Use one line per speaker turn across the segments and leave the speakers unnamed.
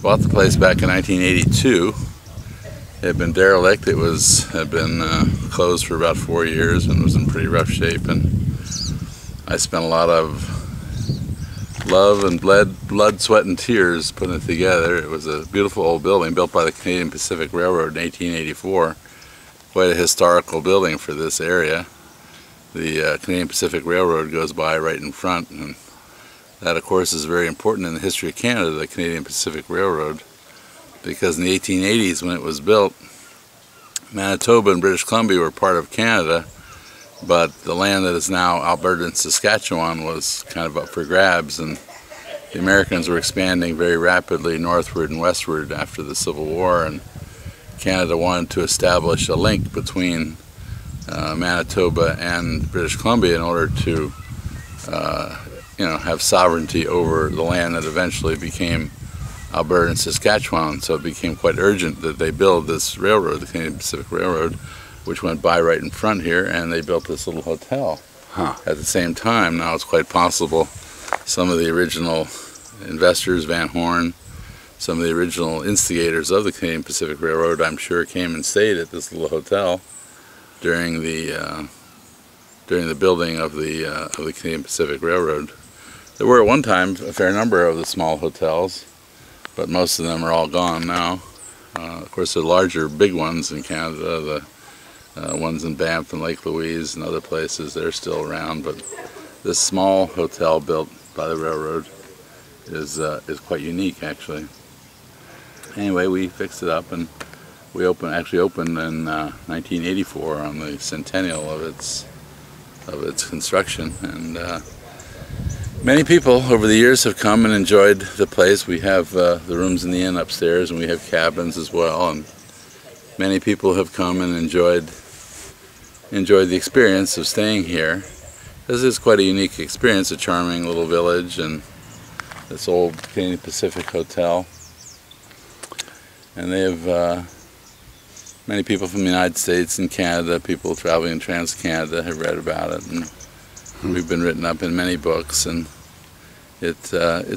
Bought the place back in 1982. It had been derelict. It had been closed for about 4 years and was in pretty rough shape. And I spent a lot of love and blood, sweat, and tears putting it together. It was a beautiful old building built by the Canadian Pacific Railroad in 1884. Quite a historical building for this area. The Canadian Pacific Railroad goes by right in front, and that of course is very important in the history of Canada, the Canadian Pacific Railroad, because in the 1880s when it was built, Manitoba and British Columbia were part of Canada, but the land that is now Alberta and Saskatchewan was kind of up for grabs, and the Americans were expanding very rapidly northward and westward after the Civil War, and Canada wanted to establish a link between Manitoba and British Columbia in order to have sovereignty over the land that eventually became Alberta and Saskatchewan. So it became quite urgent that they build this railroad, the Canadian Pacific Railroad, which went by right in front here, and they built this little hotel at the same time. Now it's quite possible some of the original investors, Van Horn, some of the original instigators of the Canadian Pacific Railroad, I'm sure, came and stayed at this little hotel during the building of the Canadian Pacific Railroad. There were at one time a fair number of the small hotels, but most of them are all gone now. Of course, the larger, big ones in Canada, the ones in Banff and Lake Louise and other places, they're still around. But this small hotel built by the railroad is quite unique, actually. Anyway, we fixed it up, and we actually opened in 1984 on the centennial of its construction, and many people over the years have come and enjoyed the place. We have the rooms in the inn upstairs, and we have cabins as well, and many people have come and enjoyed the experience of staying here. This is quite a unique experience, a charming little village, and this old Canadian Pacific Hotel. And they have many people from the United States and Canada, people traveling in Trans-Canada, have read about it, and we've been written up in many books, and it's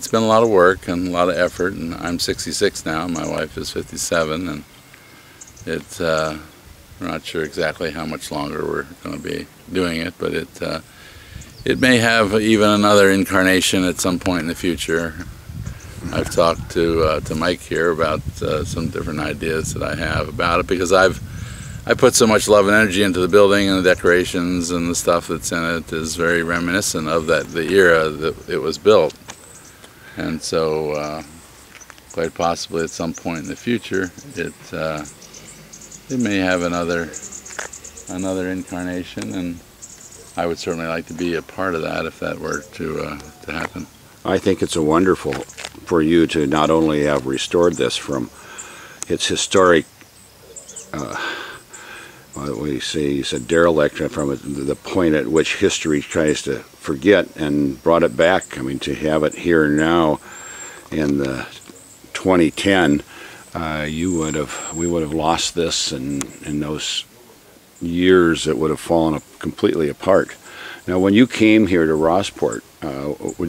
been a lot of work and a lot of effort, and I'm 66 now, my wife is 57, and we're not sure exactly how much longer we're going to be doing it, but it may have even another incarnation at some point in the future. I've talked to Mike here about some different ideas that I have about it, because I put so much love and energy into the building, and the decorations and the stuff that's in it is very reminiscent of the era that it was built. And so quite possibly at some point in the future it may have another incarnation, and I would certainly like to be a part of that if that were to happen.
I think it's wonderful for you to not only have restored this from its historic, you said derelict, from the point at which history tries to forget, and brought it back. I mean, to have it here now in the 2010, we would have lost this, and in those years it would have fallen completely apart. Now, when you came here to Rossport,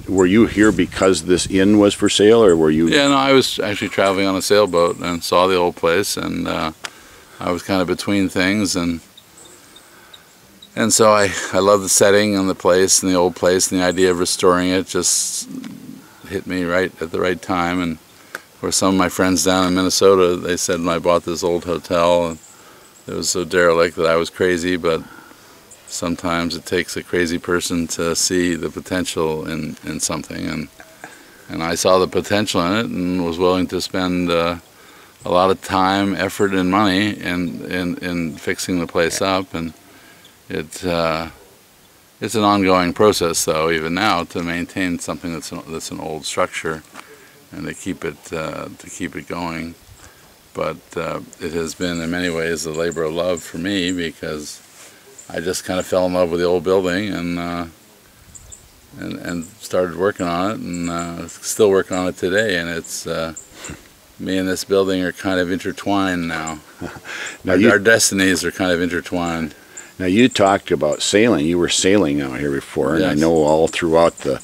were you here because this inn was for sale, or were you?
Yeah, no, I was actually traveling on a sailboat and saw the old place, and I was kind of between things, and so I love the setting and the place and the old place, and the idea of restoring it just hit me right at the right time. And of course, some of my friends down in Minnesota, they said when I bought this old hotel, and it was so derelict that I was crazy, but sometimes it takes a crazy person to see the potential in something, and I saw the potential in it and was willing to spend a lot of time, effort, and money in fixing the place up. And it's an ongoing process, though, even now, to maintain something that's an old structure and to keep it going. But it has been in many ways a labor of love for me, because I just kind of fell in love with the old building and started working on it, and still working on it today. And it's me and this building are kind of intertwined now. Our destinies are kind of intertwined.
Now, you talked about sailing. You were sailing out here before, and
yes.
I know all throughout the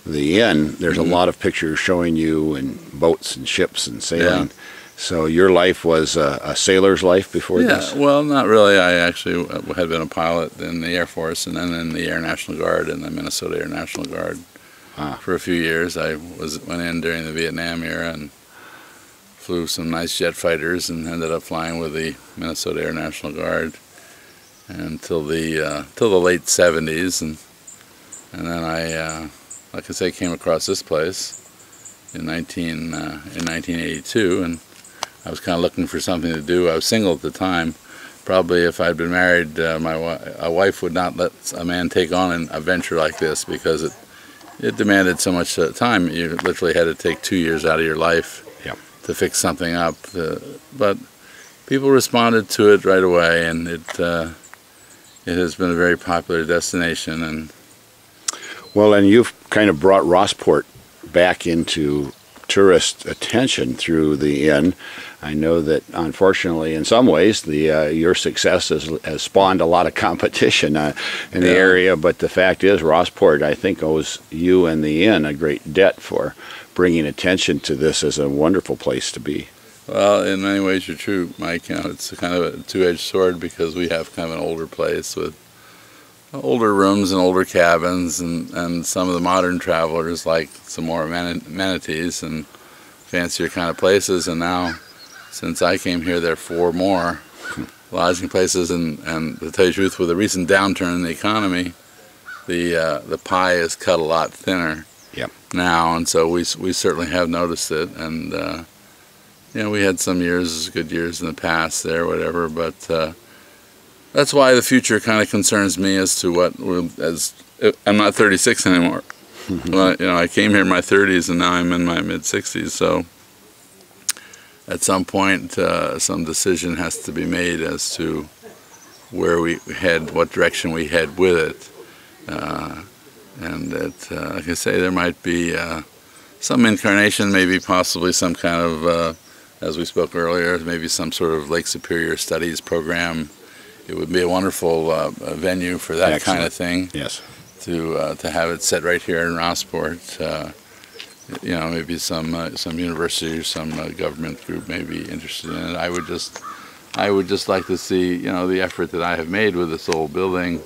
the inn, there's a lot of pictures showing you in boats and ships and sailing.
Yeah.
So your life was a sailor's life before this?
Yeah, well, not really. I actually had been a pilot in the Air Force and then in the Air National Guard and the Minnesota Air National Guard for a few years. I went in during the Vietnam era and flew some nice jet fighters and ended up flying with the Minnesota Air National Guard until the late 70s, and then I, like I say, came across this place in 1982, and I was kind of looking for something to do. I was single at the time. Probably if I'd been married, a wife would not let a man take on a venture like this because it demanded so much time. You literally had to take 2 years out of your life to fix something up. But people responded to it right away, and it has been a very popular destination. And
well, and you've kind of brought Rossport back into tourist attention through the inn. I know that unfortunately in some ways your success has spawned a lot of competition in the area, but the fact is Rossport, I think, owes you and the inn a great debt for bringing attention to this as a wonderful place to be.
Well, in many ways you're true, Mike. You know, it's kind of a two-edged sword because we have kind of an older place with older rooms and older cabins, and some of the modern travelers like some more amenities and fancier kind of places. And now, since I came here, there are 4 more lodging places, and to tell you the truth, with the recent downturn in the economy, the pie is cut a lot thinner now, and so we certainly have noticed it. And you know, we had some years, good years in the past there, whatever, but that's why the future kind of concerns me as to what I'm not 36 anymore. Well, you know, I came here in my 30s and now I'm in my mid-60s, so at some point some decision has to be made as to where we head, what direction we head with it. And like I say, there might be some incarnation, maybe possibly some kind of, as we spoke earlier, maybe some sort of Lake Superior Studies program. It would be a wonderful venue for that kind of thing.
Yes.
To have it set right here in Rossport. You know, maybe some university or some government group may be interested in it. I would just like to see, you know, the effort that I have made with this old building,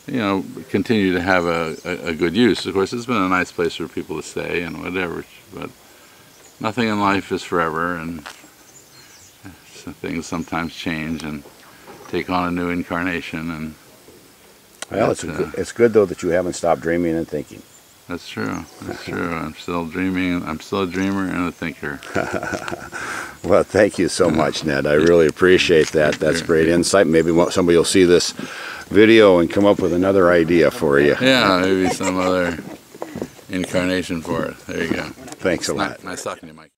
you know, continue to have a good use. Of course, it's been a nice place for people to stay and whatever, but nothing in life is forever, and things sometimes change and take on a new incarnation. And
well, it's good though that you haven't stopped dreaming and thinking.
That's true. That's true. I'm still dreaming. I'm still a dreamer and a thinker.
Well, thank you so much, Ned. I really appreciate that. That's great insight. Maybe somebody will see this video and come up with another idea for you.
Yeah, maybe some other incarnation for it. There you go.
Thanks a lot.
Nice talking to you, Mike.